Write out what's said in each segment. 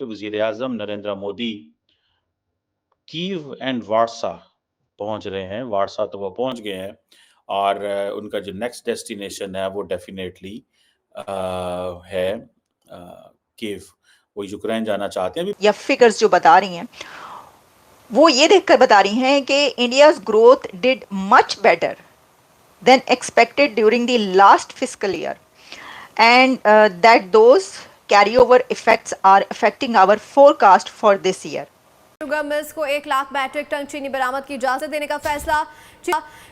के वज़ीर-ए-आज़म Narendra Modi Kyiv and वारसा पहुँच रहे हैं। वारसा तो वो पहुँच गए हैं और उनका जो नेक्स्ट डेस्टिनेशन है वो डेफ़िनेटली है कीव। वो यूक्रेन जाना चाहते हैं। या फिगर्स जो बता रही हैं वो ये देखकर बता रही हैं कि India's growth did much better than expected during the last fiscal year, and that those carryover effects are affecting our forecast for this year. Sugar mills को 1 लाख मैट्रिक टन चीनी बरामद की इजाजत देने का फैसला।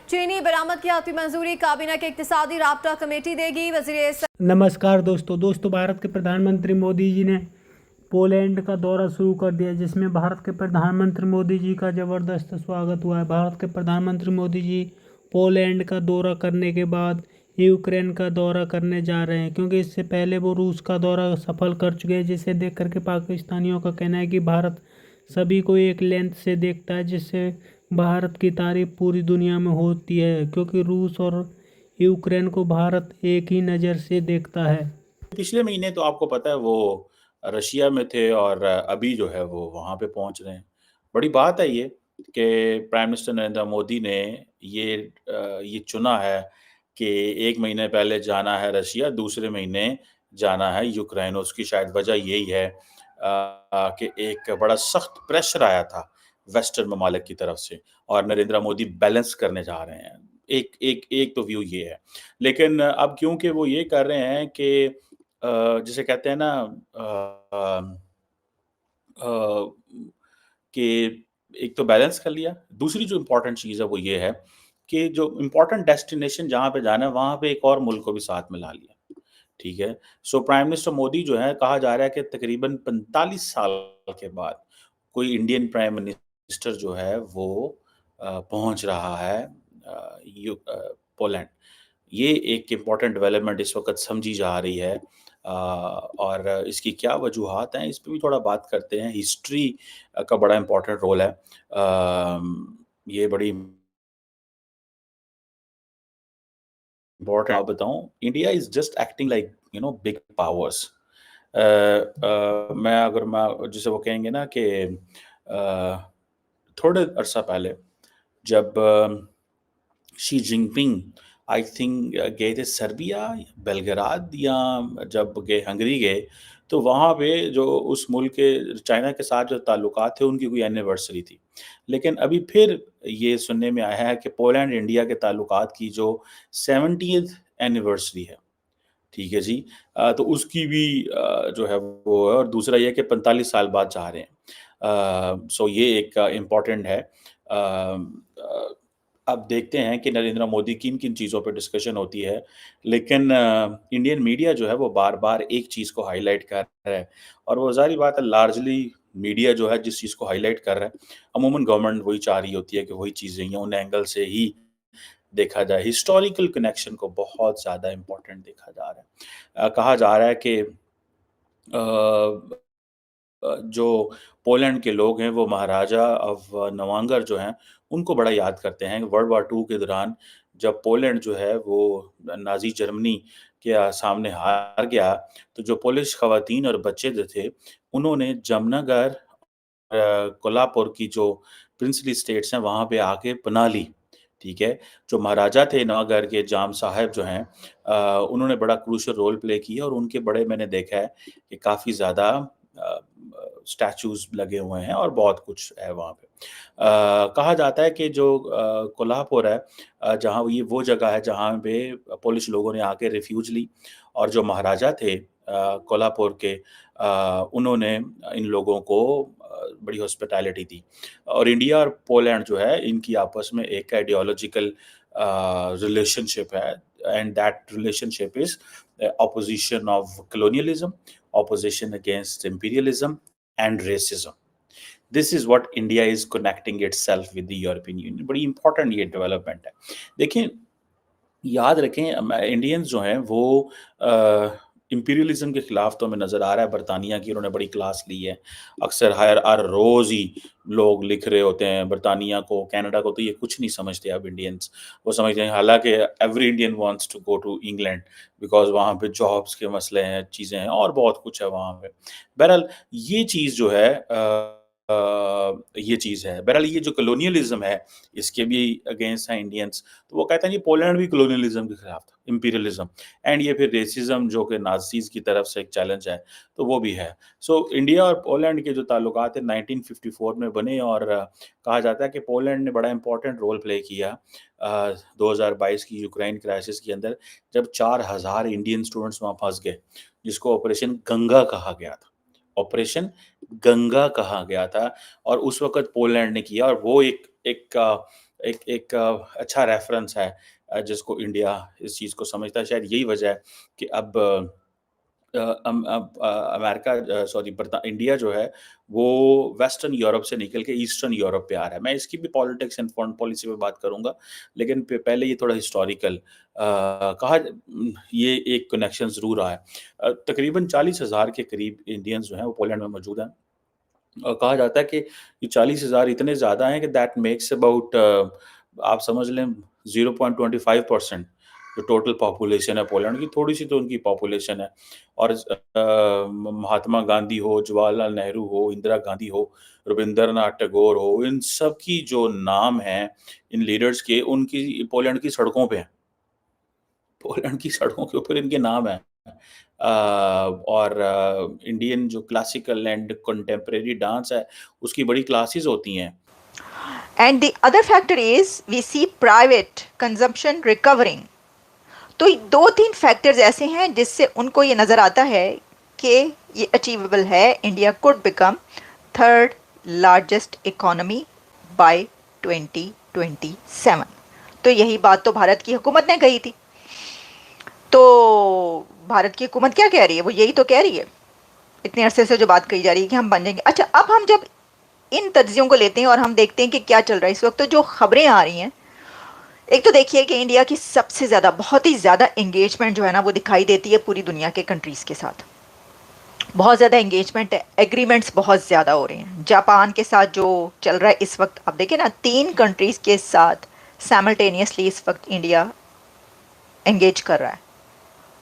चीनी बरामद की आखिरी मंजूरी काबीना के इक्तिसादी राब्ता कमेटी देगी। वज़ीर नमस्कार दोस्तों, भारत के प्रधानमंत्री मोदी जी ने पोलैंड का दौरा शुरू कर दिया, जिसमें भारत के प्रधानमंत्री मोदी जी का ज़बरदस्त स्वागत हुआ है। भारत के प्रधानमंत्री मोदी जी पोलैंड का दौरा करने के बाद यूक्रेन का दौरा करने जा रहे हैं, क्योंकि इससे पहले वो रूस का दौरा सफल कर चुके हैं, जिसे देख करके पाकिस्तानियों का कहना है कि भारत सभी को एक लेंथ से देखता है, जिससे भारत की तारीफ पूरी दुनिया में होती है, क्योंकि रूस और यूक्रेन को भारत एक ही नज़र से देखता है। पिछले महीने तो आपको पता है वो रशिया में थे और अभी जो है वो वहाँ पे पहुँच रहे हैं। बड़ी बात है ये कि प्राइम मिनिस्टर नरेंद्र मोदी ने ये चुना है कि 1 महीने पहले जाना है रशिया, दूसरे महीने जाना है यूक्रेन। उसकी शायद वजह यही है कि एक बड़ा सख्त प्रेशर आया था वेस्टर्न ममालिक की तरफ से और नरेंद्र मोदी बैलेंस करने जा रहे हैं। एक तो व्यू ये है। लेकिन अब क्योंकि वो ये कर रहे हैं कि जिसे कहते हैं ना कि एक तो बैलेंस कर लिया, दूसरी जो इम्पोर्टेंट चीज़ है वो ये है कि जो इम्पोर्टेंट डेस्टिनेशन जहाँ पे जाना है वहाँ पे एक और मुल्क को भी साथ मिला लिया, ठीक है? सो प्राइम मिनिस्टर मोदी जो है कहा जा रहा है कि तकरीबन 45 साल के बाद कोई इंडियन प्राइम मिनिस्टर जो है वो पहुँच रहा है पोलैंड। ये एक इम्पॉर्टेंट डेवलपमेंट इस वक़्त समझी जा रही है और इसकी क्या वजूहात हैं, इस पे भी थोड़ा बात करते हैं। हिस्ट्री का बड़ा इम्पॉर्टेंट रोल है। ये बड़ी इम्पॉर्टेंट आप बताऊँ, India is just acting like big powers. मैं जिसे वो कहेंगे ना कि थोड़े अरसा पहले जब शी जिनपिंग आई थिंक गए थे सर्बिया, बेलग्राद या जब गए हंगरी गए, तो वहाँ पे जो उस मुल्क के चाइना के साथ जो ताल्लुकात थे उनकी कोई एनिवर्सरी थी। लेकिन अभी फिर ये सुनने में आया है कि पोलैंड इंडिया के ताल्लुकात की जो 70th एनिवर्सरी है, ठीक है जी। तो उसकी भी जो है वो है और दूसरा ये है कि 45 साल बाद जा रहे हैं। सो ये एक इम्पॉर्टेंट है। अब देखते हैं कि नरेंद्र मोदी किन-किन चीज़ों पे डिस्कशन होती है। लेकिन इंडियन मीडिया जो है वो बार-बार एक चीज़ को हाइलाइट कर रहा है और वो ज़ाहिर बात है लार्जली मीडिया जो है जिस चीज़ को हाइलाइट कर रहा है, अमूमन गवर्नमेंट वही चाह रही होती है कि वही चीज़ें ही उन एंगल से ही देखा जाए। हिस्टोरिकल कनेक्शन को बहुत ज़्यादा इम्पोर्टेंट देखा जा रहा है। कहा जा रहा है कि जो पोलैंड के लोग हैं वो महाराजा ऑफ नवांगर जो हैं, उनको बड़ा याद करते हैं। वर्ल्ड वॉर 2 के दौरान जब पोलैंड जो है वो नाज़ी जर्मनी के सामने हार गया, तो जो पोलिश ख़वातीन और बच्चे जो थे, उन्होंने जमनागढ़ कोल्हापुर की जो प्रिंसली स्टेट्स हैं, वहाँ पे आके पनाह ली, ठीक है? जो महाराजा थे नवागढ़ के जाम साहब जो हैं उन्होंने बड़ा क्रूशियल रोल प्ले किया और उनके बड़े मैंने देखा है कि काफ़ी ज़्यादा स्टैचूज़ लगे हुए हैं और बहुत कुछ है वहाँ पे। कहा जाता है कि जो कोल्हापुर है जहाँ ये वो जगह है जहाँ पे पोलिश लोगों ने आके रिफ्यूज ली और जो महाराजा थे कोल्हापुर के उन्होंने इन लोगों को बड़ी हॉस्पिटैलिटी दी और इंडिया और पोलैंड जो है इनकी आपस में एक आइडियोलॉजिकल रिलेशनशिप है and that relationship is opposition of colonialism, opposition against imperialism and racism. This is what India is connecting itself with the European Union. बड़ी important ये development है। देखिए याद रखें इंडियंस जो हैं वो इंपीरियलिज्म के खिलाफ तो हमें नज़र आ रहा है बरतानिया की उन्होंने बड़ी क्लास ली है। अक्सर हर रोज़ ही लोग लिख रहे होते हैं बरतानिया को, कनाडा को तो ये कुछ नहीं समझते अब इंडियंस। वो समझते हैं हालाँकि every Indian wants to go to England because वहाँ पे जॉब्स के मसले हैं, चीज़ें हैं और बहुत कुछ है वहाँ पे। बहरहाल ये चीज़ जो है ये चीज़ है। बहरहाल ये जो कॉलोनियलिज़्म है, इसके भी अगेंस्ट हैं इंडियंस। तो वो कहते हैं जी पोलैंड भी कॉलोनियलिज़्म के खिलाफ था, इंपीरियलिज़्म एंड ये फिर रेसिज़्म जो कि नाज़ीज़ की तरफ से एक चैलेंज है, तो वो भी है। सो इंडिया और पोलैंड के जो ताल्लुकात हैं 1954 में बने और कहा जाता है कि पोलैंड ने बड़ा इम्पोर्टेंट रोल प्ले किया 2022 की यूक्रेन क्राइसिस के अंदर जब 4000 इंडियन स्टूडेंट्स वहाँ फँस गए, जिसको ऑपरेशन गंगा कहा गया था। ऑपरेशन गंगा कहा गया था और उस वक़्त पोलैंड ने किया और वो एक अच्छा रेफ़रेंस है जिसको इंडिया इस चीज़ को समझता है। शायद यही वजह है कि अब अमेरिका सॉरी बरता इंडिया जो है वो वेस्टर्न यूरोप से निकल के ईस्टर्न यूरोप पे आ रहा है। मैं इसकी भी पॉलिटिक्स एंड फॉरेन पॉलिसी पे बात करूँगा, लेकिन प पहले ये थोड़ा हिस्टोरिकल ये एक कनेक्शन ज़रूर रहा है। तकरीबन 40,000 के करीब इंडियंस जो हैं वो पोलैंड में मौजूद हैं। कहा जाता है कि ये 40,000 इतने ज़्यादा हैं कि दैट मेक्स अबाउट आप समझ लें 0.25% जो टोटल पॉपुलेशन है पोलैंड की, थोड़ी-सी तो उनकी पॉपुलेशन है। और महात्मा गांधी हो, जवाहरलाल नेहरू हो, इंदिरा गांधी हो, रविंद्रनाथ टैगोर हो, इन सब की जो नाम हैं, इन लीडर्स के, उनकी पोलैंड की सड़कों पे हैं। पोलैंड की सड़कों के ऊपर इनके नाम हैं। और इंडियन जो क्लासिकल एंड कंटेम्परेरी डांस है, उसकी बड़ी क्लासेस होती हैं। And the other factor is we see private consumption recovering. तो 2-3 फैक्टर्स ऐसे हैं जिससे उनको ये नज़र आता है कि ये अचीवेबल है। India could become third largest economy bye 2027। तो यही बात तो भारत की हुकूमत ने कही थी। तो भारत की हुकूमत क्या कह रही है? वो यही तो कह रही है, इतने अरसे से जो बात कही जा रही है कि हम बन जाएंगे। अच्छा, अब हम जब इन तज्जियों को लेते हैं और हम देखते हैं कि क्या चल रहा है इस वक्त, तो जो खबरें आ रही हैं, एक तो देखिए कि इंडिया की सबसे ज़्यादा, बहुत ही ज़्यादा एंगेजमेंट जो है ना वो दिखाई देती है पूरी दुनिया के कंट्रीज़ के साथ। बहुत ज़्यादा एंगेजमेंट है, एग्रीमेंट्स बहुत ज़्यादा हो रहे हैं। जापान के साथ जो चल रहा है इस वक्त, आप देखिए ना 3 कंट्रीज़ के साथ साइमल्टेनियसली इस वक्त इंडिया एंगेज कर रहा है।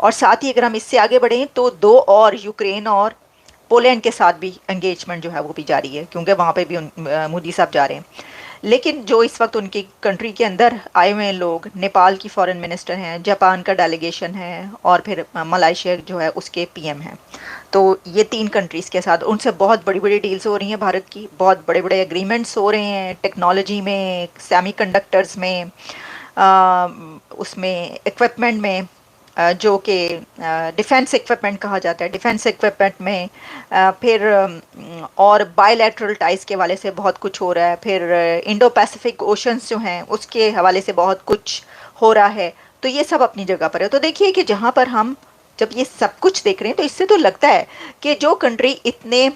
और साथ ही अगर हम इससे आगे बढ़ें तो 2 और, यूक्रेन और पोलैंड के साथ भी एंगेजमेंट जो है वो भी जारी है, क्योंकि वहाँ पे भी मोदी साहब जा रहे हैं। लेकिन जो इस वक्त उनकी कंट्री के अंदर आए हुए लोग, नेपाल की फॉरेन मिनिस्टर हैं, जापान का डेलीगेशन है और फिर मलेशिया जो है उसके पीएम हैं। तो ये 3 कंट्रीज़ के साथ उनसे बहुत बड़ी बड़ी डील्स हो रही हैं भारत की, बहुत बड़े बड़े एग्रीमेंट्स हो रहे हैं टेक्नोलॉजी में, सेमीकंडक्टर्स में, उसमें इक्विपमेंट में, जो कि डिफेंस इक्विपमेंट कहा जाता है, डिफेंस इक्विपमेंट में फिर और बायलैटरल टाइज के हवाले से बहुत कुछ हो रहा है। फिर इंडो पैसिफिक ओशंस जो हैं उसके हवाले से बहुत कुछ हो रहा है। तो ये सब अपनी जगह पर है। तो देखिए कि जहाँ पर हम जब ये सब कुछ देख रहे हैं तो इससे तो लगता है कि जो कंट्री इतने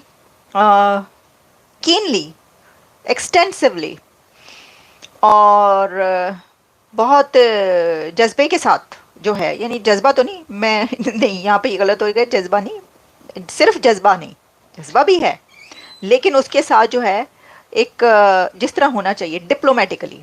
कीनली, एक्सटेंसिवली और बहुत जज्बे के साथ जो है, यानी जज्बा तो नहीं, मैं नहीं, यहाँ पे ये गलत हो गया, जज्बा नहीं, सिर्फ जज्बा नहीं, जज्बा भी है, लेकिन उसके साथ जो है एक जिस तरह होना चाहिए डिप्लोमेटिकली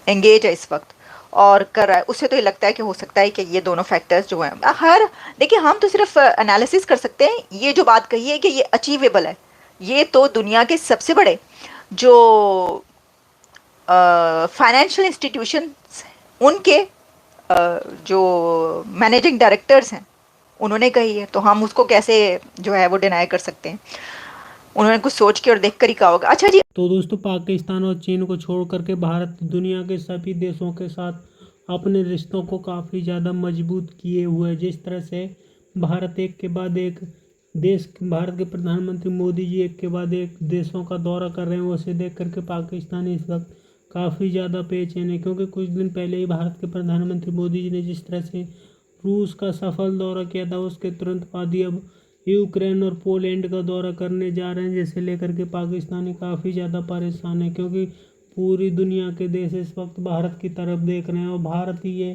एंगेज है इस वक्त और कर रहा है, उससे तो ये लगता है कि हो सकता है कि ये दोनों फैक्टर्स जो हैं, हर देखिए हम तो सिर्फ एनालिसिस कर सकते हैं। ये जो बात कही है कि ये अचीवेबल है, ये तो दुनिया के सबसे बड़े जो फाइनेंशियल इंस्टीट्यूशंस, उनके जो मैनेजिंग डायरेक्टर्स हैं उन्होंने कही है, तो हम उसको कैसे जो है वो डिनाई कर सकते हैं? उन्होंने कुछ सोच के और देख कर ही कहा होगा। अच्छा जी, तो दोस्तों पाकिस्तान और चीन को छोड़ करके भारत दुनिया के सभी देशों के साथ अपने रिश्तों को काफ़ी ज़्यादा मजबूत किए हुए है। जिस तरह से भारत एक के बाद एक देश, भारत के प्रधानमंत्री मोदी जी एक के बाद एक देशों का दौरा कर रहे हैं, उसे देख करके पाकिस्तान इस वक्त काफ़ी ज़्यादा बेचैन है, क्योंकि कुछ दिन पहले ही भारत के प्रधानमंत्री मोदी जी ने जिस तरह से रूस का सफल दौरा किया था, उसके तुरंत बाद ही अब यूक्रेन और पोलैंड का दौरा करने जा रहे हैं, जिसे लेकर के पाकिस्तानी काफ़ी ज़्यादा परेशान है, क्योंकि पूरी दुनिया के देश इस वक्त भारत की तरफ देख रहे हैं और भारत ही ये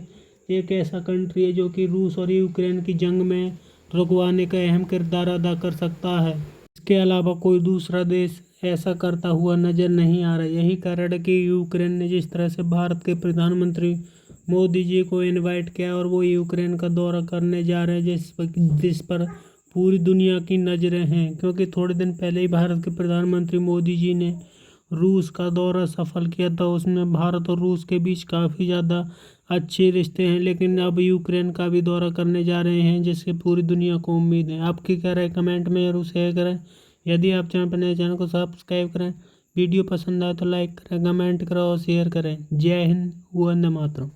एक ऐसा कंट्री है जो कि रूस और यूक्रेन की जंग में रुकवाने का अहम किरदार अदा कर सकता है। इसके अलावा कोई दूसरा देश ऐसा करता हुआ नजर नहीं आ रहा। यही कारण है कि यूक्रेन ने जिस तरह से भारत के प्रधानमंत्री मोदी जी को इनवाइट किया और वो यूक्रेन का दौरा करने जा रहे हैं, जिस पर पूरी दुनिया की नज़रें हैं, क्योंकि थोड़े दिन पहले ही भारत के प्रधानमंत्री मोदी जी ने रूस का दौरा सफल किया था। उसमें भारत और रूस के बीच काफ़ी ज़्यादा अच्छे रिश्ते हैं, लेकिन अब यूक्रेन का भी दौरा करने जा रहे हैं, जिससे पूरी दुनिया को उम्मीद है। आपकी क्या राय कमेंट में जरूर शेयर करें। यदि आप चैनल पर नए, चैनल को सब्सक्राइब करें। वीडियो पसंद आए तो लाइक करें, कमेंट करें और शेयर करें। जय हिंद, वंदे मातरम।